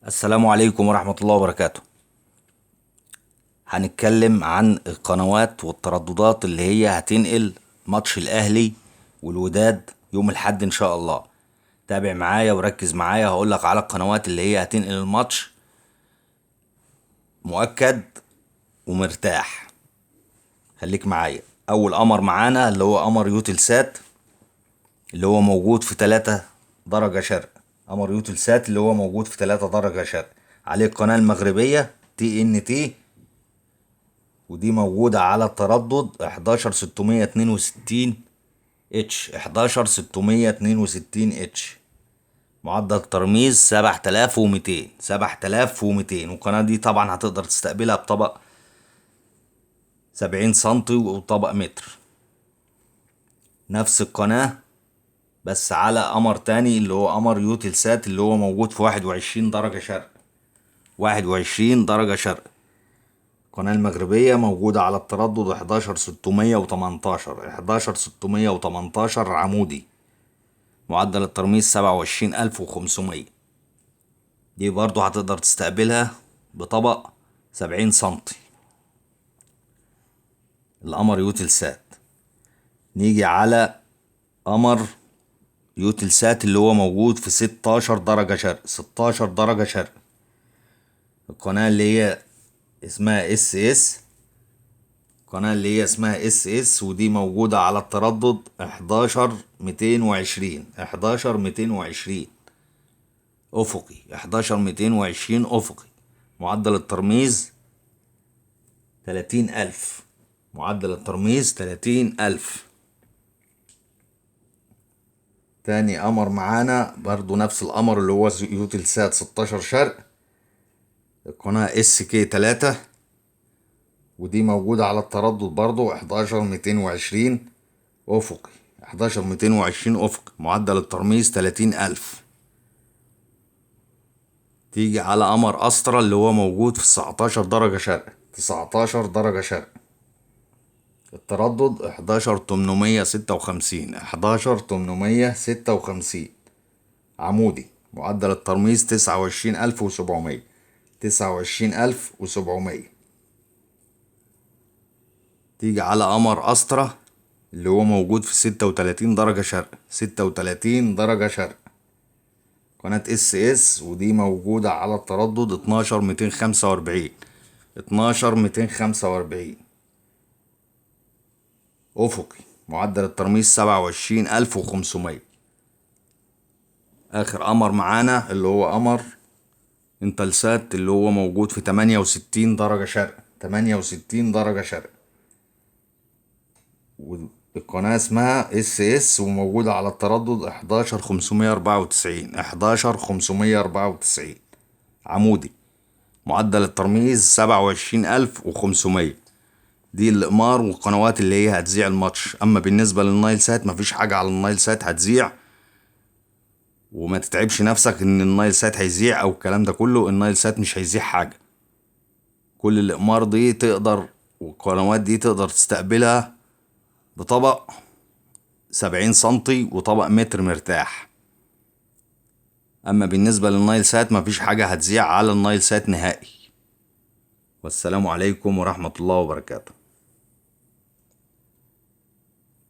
السلام عليكم ورحمة الله وبركاته. هنتكلم عن القنوات والترددات اللي هي هتنقل ماتش الأهلي والوداد يوم الأحد إن شاء الله. تابع معايا وركز معايا، هقولك على القنوات اللي هي هتنقل الماتش مؤكد ومرتاح. خليك معايا. أول قمر معانا اللي هو قمر يوتلسات، اللي هو موجود في 3 درجة شرق. قمر يوتلسات اللي هو موجود في 3 درجة شرق، عليه القناة المغربية TNT، ودي موجودة على التردد 11662 اتش. 11662 اتش، معدل ترميز 7200. والقناة دي طبعا هتقدر تستقبلها بطبق 70 سنتي وطبق متر. نفس القناة بس على قمر تاني اللي هو قمر يوتلسات اللي هو موجود في 21 درجة شرق. 21 درجة شرق. القناة المغربية موجودة على التردد 11618. 11618 عمودي، معدل الترميز 27500. دي برضو هتقدر تستقبلها بطبق 70 سنتي. القمر يوتلسات. نيجي على قمر يوتلسات اللي هو موجود في 16 درجة شرق. 16 درجة شرق. القناة اللي هي اسمها اس اس، ودي موجودة على التردد 11220. 11220 افقي. 11220 افقي، معدل الترميز 30000. معدل الترميز 30000. تاني قمر معانا برضو نفس القمر اللي هو يوتلسات 16 شرق، القناة SK3، ودي موجودة على التردد برضو 11220 افقي. 11220 افقي، معدل الترميز 30000. تيجي على قمر أسترا اللي هو موجود في 19 درجة شرق. 19 درجة شرق، التردد 11856. 11856 عمودي، معدل الترميز 29700. 29700. تيجي على قمر أسترا اللي هو موجود في 36 درجة شرق. 36 درجة شرق، قناة SS، ودي موجودة على التردد 12245. 12245 أفقي، معدل الترميز 27500. آخر قمر معانا اللي هو قمر انتلسات اللي هو موجود في 68 درجة شرق. 68 درجة شرق، والقناة اسمها SS، وموجودة على التردد 11594. 11594 عمودي، معدل الترميز 27500. دي الأقمار والقنوات اللي هي هتذيع الماتش. أما بالنسبة للنايل سات مفيش حاجة على النايل سات هتذيع، وما تتعبش نفسك إن النايل سات هيذيع أو الكلام ده كله. النايل سات مش هيذيع حاجة. كل الأقمار دي تقدر والقنوات دي تقدر تستقبلها بطبق 70 سنتي وطبق متر مرتاح. أما بالنسبة للنايل سات مفيش حاجة هتذيع على النايل سات نهائي. والسلام عليكم ورحمة الله وبركاته.